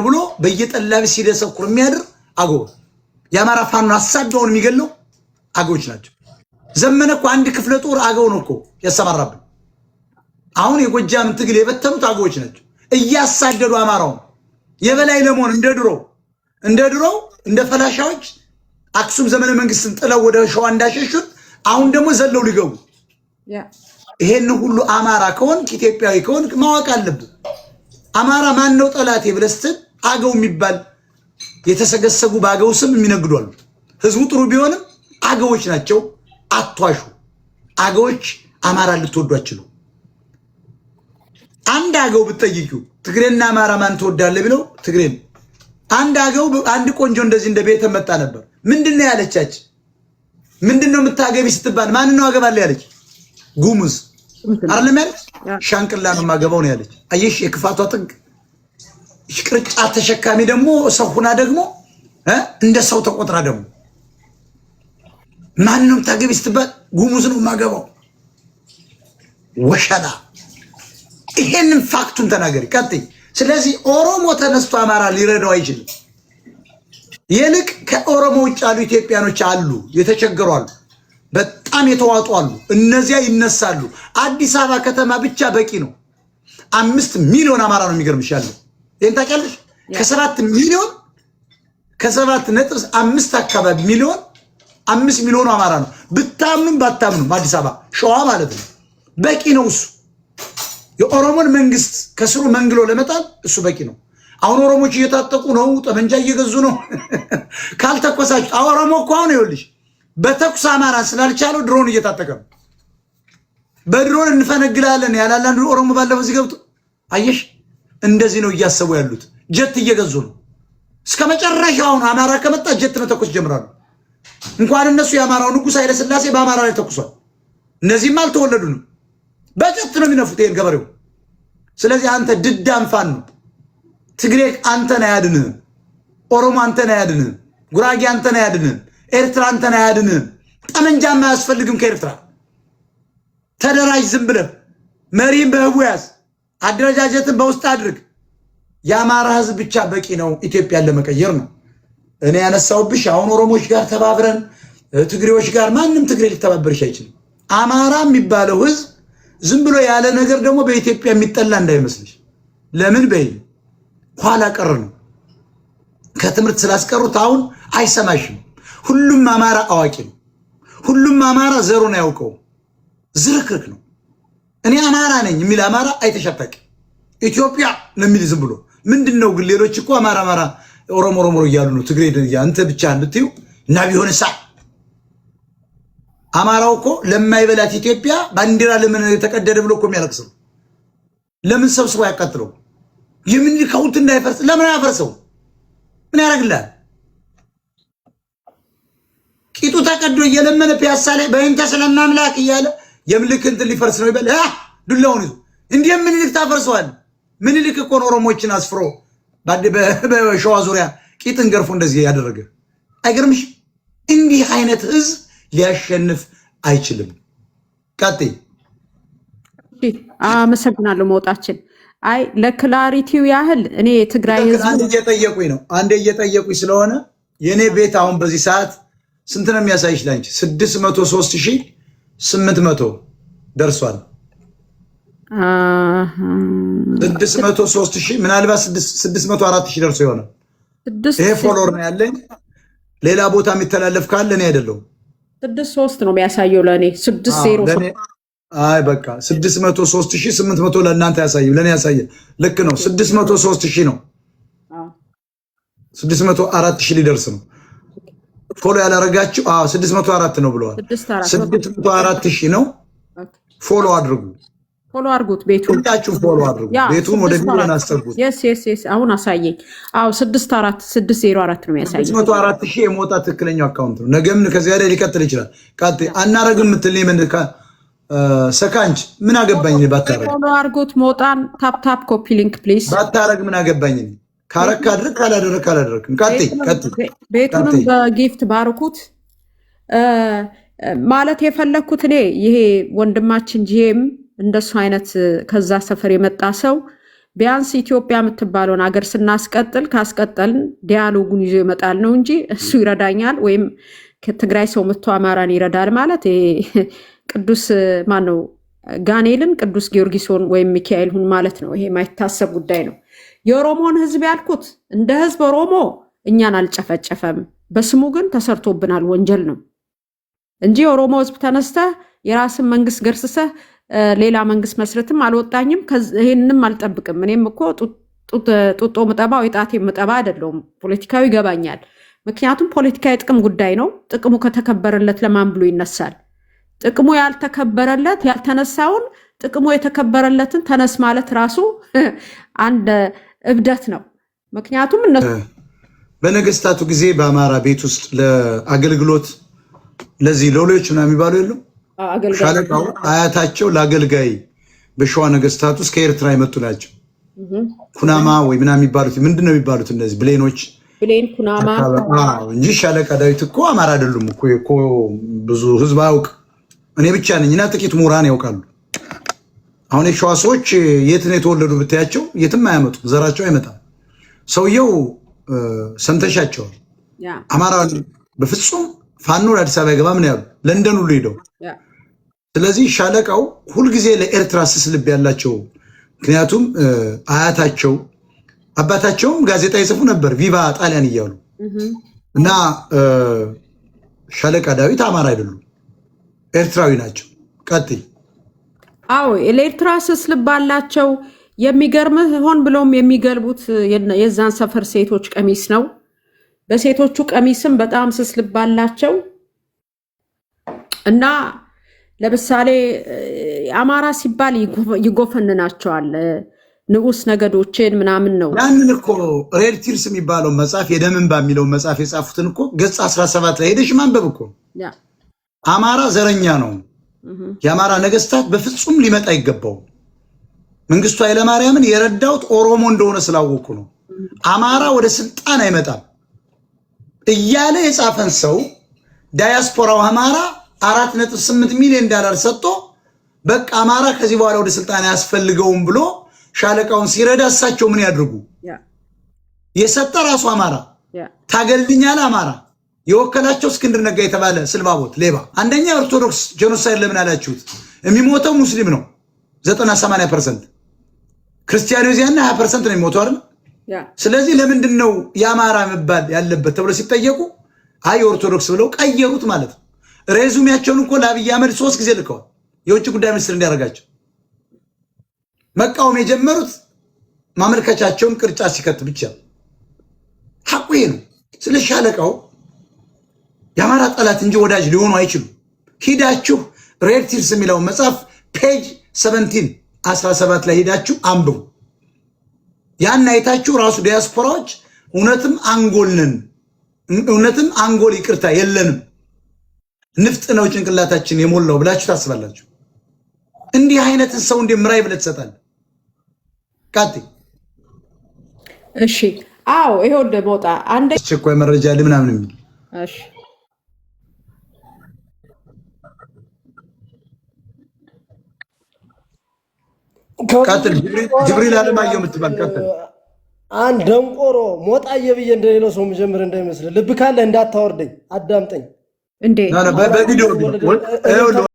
ብሎ በየጠላብ ሲደሰኩር የሚያድር አገው የአማራ ፋኖ አሳደውን የሚገለው አገዎች ናቸው። ዘመነ እኮ አንድ ክፍለ ጦር አገው ነው እኮ ያሰማራብን። አሁን የጎጃም ትግል የበተኑት አገዎች ናቸው እያሳደዱ አማራው የበላይ ለመሆን እንደ ድሮ እንደ ፈላሻዎች አክሱም ዘመነ መንግስትን ጥለው ወደ ሸዋ እንዳሸሹት አሁን ደግሞ ዘለው ሊገቡ ይሄን ሁሉ አማራ ከሆንክ ኢትዮጵያዊ ከሆንክ ማወቅ አለብህ። አማራ ማን ነው ጠላቴ ብለህ ስትል አገው የሚባል የተሰገሰጉ በአገው ስም የሚነግዱ አሉ። ህዝቡ ጥሩ ቢሆንም አገዎች ናቸው። አትዋሹ። አገዎች አማራ ልትወዷቸው። አንድ አገው ብትጠይቂው ትግሬና አማራ ማን ትወዳለህ ቢለው ትግሬን። አንድ አገው አንድ ቆንጆ እንደዚህ እንደ ቤተ መጣ ነበር። ምንድነው ያለቻች? ምንድነው የምታገቢ ስትባል ማን ነው አገባለህ ያለች? ጉሙዝ አይደለም ያለች? ሻንቅላ ነው ማገባው ነው ያለች። አየሽ የክፋቷ ጥግ። ቅርጫት ተሸካሚ ደግሞ ሰው ሁና ደግሞ እንደ ሰው ተቆጥራ ደግሞ ማን ነው የምታገቢ ስትባል ጉሙዝ ነው ማገባው። ወሸላ ይሄንን ፋክቱን ተናገሪ ቀጥይ። ስለዚህ ኦሮሞ ተነስቶ አማራ ሊረዳው አይችልም። ይልቅ ከኦሮሞ ውጭ ያሉ ኢትዮጵያኖች አሉ፣ የተቸገሩ አሉ፣ በጣም የተዋጡ አሉ። እነዚያ ይነሳሉ። አዲስ አበባ ከተማ ብቻ በቂ ነው። 5 ሚሊዮን አማራ ነው የሚገርምሽ ያለው። ይሄን ታውቂያለሽ? ከ7 ሚሊዮን ከ7.5 አካባቢ ሚሊዮን 5 ሚሊዮን አማራ ነው። ብታምኑም ባታምኑም አዲስ አበባ ሸዋ ማለት ነው። በቂ ነው እሱ። የኦሮሞን መንግስት ከስሩ መንግሎ ለመጣል እሱ በቂ ነው። አሁን ኦሮሞች እየታጠቁ ነው፣ ጠመንጃ እየገዙ ነው። ካልተኮሳችሁ ኦሮሞ እኮ አሁን ይኸውልሽ በተኩስ አማራ ስላልቻለው ድሮን እየታጠቀ ነው። በድሮን እንፈነግላለን ያላላንዱ ኦሮሞ ባለፈው እዚህ ገብቶ አየሽ። እንደዚህ ነው እያሰቡ ያሉት። ጀት እየገዙ ነው። እስከ መጨረሻው አሁን አማራ ከመጣ ጀት መተኮስ ጀምራሉ። እንኳን እነሱ የአማራው ንጉስ ኃይለ ሥላሴ በአማራ ላይ ተኩሷል። እነዚህም አልተወለዱንም። በጀት ነው የሚነፉት ይሄን ገበሬው። ስለዚህ አንተ ድዳም ፋኖ ነው። ትግሬ አንተን አያድንህም። ኦሮሞ አንተን አያድንህም። ጉራጌ አንተን አያድንህም። ኤርትራ አንተን አያድንህም። ጠመንጃም አያስፈልግም ከኤርትራ። ተደራጅ፣ ዝም ብለህ መሪም በህቡ ያዝ፣ አደረጃጀትን በውስጥ አድርግ። የአማራ ህዝብ ብቻ በቂ ነው ኢትዮጵያን ለመቀየር ነው። እኔ ያነሳውብሽ አሁን ኦሮሞዎች ጋር ተባብረን ትግሬዎች ጋር ማንም ትግሬ ሊተባበርሽ አይችልም። አማራ የሚባለው ህዝብ ዝም ብሎ ያለ ነገር ደግሞ በኢትዮጵያ የሚጠላ እንዳይመስልሽ። ለምን በይ ኋላ ቀር ነው። ከትምህርት ስላስቀሩት አሁን አይሰማሽም። ሁሉም አማራ አዋቂ ነው። ሁሉም አማራ ዘሩን ያውቀው። ዝርክርክ ነው። እኔ አማራ ነኝ የሚል አማራ አይተሻታቂ። ኢትዮጵያ ነው የሚል ዝም ብሎ ምንድነው ግን? ሌሎች እኮ አማራ ኦሮሞ እያሉ ነው። ትግሬ አንተ ብቻ እንድትዩ እና ቢሆንሳ አማራው እኮ ለማይበላት ኢትዮጵያ ባንዲራ ለምን ተቀደደ ብሎ እኮ የሚያለቅሰው ለምን ሰብስቦ ያቃጥለው? የምኒልክ ሐውልት እንዳይፈርስ ለምን ያፈርሰው? ምን ያደርግላል? ቂጡ ተቀዶ እየለመነ ፒያሳ ላይ በእንተ ስለማምላክ እያለ የምኒልክ እንትን ሊፈርስ ነው ይበል። ዱላውን ይዞ እንዴ ምኒልክ ታፈርሰዋል? ምኒልክ እኮ ኦሮሞችን አስፍሮ በሸዋ ዙሪያ ቂጥን ገርፎ እንደዚህ ያደረገ አይገርምሽ? እንዲህ አይነት ህዝብ ሊያሸንፍ አይችልም። ቀጥይ። አመሰግናለሁ መውጣችን። አይ ለክላሪቲው ያህል እኔ የትግራይ ህዝብ አንዴ እየጠየቁኝ ስለሆነ የኔ ቤት አሁን በዚህ ሰዓት ስንት ነው የሚያሳይሽ ላንቺ? 603,800 ደርሷል። 603,000 ምናልባት 604,000 ደርሶ ይሆናል። ይሄ ፎሎወር ነው ያለኝ። ሌላ ቦታ የሚተላለፍ ካለ እኔ አይደለሁም። 6.3 ነው የሚያሳየው ለእኔ 6.0። አይ በቃ 603,800 ለእናንተ ያሳየው ለእኔ ያሳየ ልክ ነው። 603,000 ነው። 604,000 ሊደርስ ነው። ፎሎ ያላረጋችሁ 604 ነው ብለዋል። 604,000 ነው። ፎሎ አድርጉ። ፎሎ አድርጉት። ቤቱን ፎሎ አድርጉ። ቤቱን ወደ ቪዲዮን አስጠጉት። yes አሁን አሳየኝ። 604 ነው የሚያሳየው። 604,000 የሞጣ ትክክለኛው አካውንት ነው። ነገም ከዚያ ላይ ሊቀጥል ይችላል። ቀጥይ። አናረግም የምትል ምን ሰካንች ምን አገባኝ? ባታረግ ፎሎ አድርጉት። ሞጣን ታፕ ኮፒ ሊንክ ፕሊዝ። ባታረግ ምን አገባኝ? ካረክ አድርግ፣ ካላደረክ ቀጥይ። ቤቱንም በጊፍት ባርኩት። ማለት የፈለኩት እኔ ይሄ ወንድማችን ጂኤም እንደሱ አይነት ከዛ ሰፈር የመጣ ሰው ቢያንስ ኢትዮጵያ የምትባለውን አገር ስናስቀጥል ካስቀጠልን ዲያሎጉን ይዞ ይመጣል ነው እንጂ እሱ ይረዳኛል ወይም ከትግራይ ሰው መጥቶ አማራን ይረዳል ማለት ቅዱስ ማነው ጋኔልን ቅዱስ ጊዮርጊስን ወይም ሚካኤልን ማለት ነው። ይሄ ማይታሰብ ጉዳይ ነው። የኦሮሞን ህዝብ ያልኩት እንደ ህዝብ ኦሮሞ እኛን አልጨፈጨፈም፣ በስሙ ግን ተሰርቶብናል ወንጀል ነው እንጂ ኦሮሞ ህዝብ ተነስተ የራስን መንግስት ገርስሰ ሌላ መንግስት መስረትም አልወጣኝም። ይሄንንም አልጠብቅም። እኔም እኮ ጡጦ ምጠባ ወይ ጣቴ ምጠባ አይደለም። ፖለቲካዊ ይገባኛል። ምክንያቱም ፖለቲካዊ ጥቅም ጉዳይ ነው። ጥቅሙ ከተከበረለት ለማን ብሎ ይነሳል? ጥቅሙ ያልተከበረለት ያልተነሳውን ጥቅሙ የተከበረለትን ተነስ ማለት ራሱ አንድ እብደት ነው። ምክንያቱም እነሱ በነገስታቱ ጊዜ በአማራ ቤት ውስጥ ለአገልግሎት ለዚህ ሎሌዎች ምናምን የሚባሉ የሉም። ሻለቃው አያታቸው ለአገልጋይ በሸዋ ነገስታት ውስጥ ከኤርትራ የመጡ ናቸው። ኩናማ ወይ ምናምን የሚባሉት ምንድነው የሚባሉት? እነዚህ ብሌኖች ብሌን ኩናማ እንጂ ሻለቃ ዳዊት እኮ አማራ አይደሉም እኮ ብዙ ህዝብ አያውቅ። እኔ ብቻ ነኝና ጥቂት ምሁራን ያውቃሉ። አሁን የሸዋ ሰዎች የት ነው የተወለዱ ብታያቸው የትም አያመጡ፣ ዘራቸው አይመጣም። ሰውየው ሰምተሻቸዋል። አማራ በፍጹም ፋኖ አዲስ አበባ ገባ ምን ያሉ ለንደን ሁሉ ሄደው። ስለዚህ ሻለቃው ሁልጊዜ ለኤርትራ ስስ ልብ ያላቸው፣ ምክንያቱም አያታቸው አባታቸውም ጋዜጣ ይጽፉ ነበር ቪቫ ጣሊያን እያሉ እና ሻለቃ ዳዊት አማራ አይደሉም ኤርትራዊ ናቸው። ቀጥይ። አዎ ለኤርትራ ስስ ልብ አላቸው። የሚገርምህ ሆን ብለውም የሚገልቡት የዛን ሰፈር ሴቶች ቀሚስ ነው። በሴቶቹ ቀሚስም በጣም ስስ ልብ አላቸው እና ለምሳሌ አማራ ሲባል ይጎፈንናቸዋል። ንዑስ ነገዶችን ምናምን ነው። ያንን እኮ ሬድ ቲርስ የሚባለው መጽሐፍ የደም እንባ የሚለው መጽሐፍ የጻፉትን እኮ ገጽ 17 ላይ ሄደሽ ማንበብ እኮ አማራ ዘረኛ ነው። የአማራ ነገስታት በፍጹም ሊመጣ አይገባው። መንግስቱ ኃይለማርያምን የረዳውት ኦሮሞ እንደሆነ ስላወቁ ነው። አማራ ወደ ስልጣን አይመጣም እያለ የጻፈን ሰው ዳያስፖራው አማራ 4.8 ሚሊዮን ዶላር ሰጥቶ በቃ አማራ ከዚህ በኋላ ወደ ስልጣን ያስፈልገውም ብሎ ሻለቃውን ሲረዳ እሳቸው ምን ያድርጉ? የሰጠ ራሱ አማራ ታገልኛለ። አማራ የወከላቸው እስክንድር ነጋ የተባለ ስልባቦት ሌባ። አንደኛ ኦርቶዶክስ ጄኖሳይድ ለምን አላችሁት? የሚሞተው ሙስሊም ነው 90-80%፣ ክርስቲያኖ ዚያና 20% ነው የሚሞተው አይደል? ስለዚህ ለምንድን ነው የአማራ መባል ያለበት ተብሎ ሲጠየቁ አይ ኦርቶዶክስ ብለው ቀየሩት ማለት ነው። ሬዙሚያቸውን እኮ ለአብይ አህመድ 3 ጊዜ ልከዋል የውጭ ጉዳይ ሚኒስትር እንዲያደርጋቸው። መቃወም የጀመሩት ማመልከቻቸውን ቅርጫ ሲከት ብቻ። ሐቁ ይሄ ነው። ስለ ሻለቃው የአማራ ጠላት እንጂ ወዳጅ ሊሆኑ አይችሉም። ሂዳችሁ ሬድ ቲርስ የሚለው መጽሐፍ ፔጅ 17 ላይ ሂዳችሁ አንብቡ። ያን አይታችሁ ራሱ ዲያስፖራዎች እውነትም አንጎልነን እውነትም አንጎል ይቅርታ የለንም ንፍጥ ነው ጭንቅላታችን የሞላው ብላችሁ ታስባላችሁ። እንዲህ አይነትን ሰው እንደምራይ ብለህ ትሰጣለህ። ቃቲ እሺ፣ አዎ ይሄው ደሞጣ አንደ ቸኮይ መረጃ ለምናምን የሚል እሺ፣ ቀጥል። ጅብሪል አለማየሁ የምትባል ቀጥል። አንድ ደንቆሮ ሞጣዬ ብዬ እንደሌለው ሰው መጀመር እንዳይመስል ልብ ካለ እንዳታወርደኝ፣ አዳምጠኝ እንዴ በቪዲዮ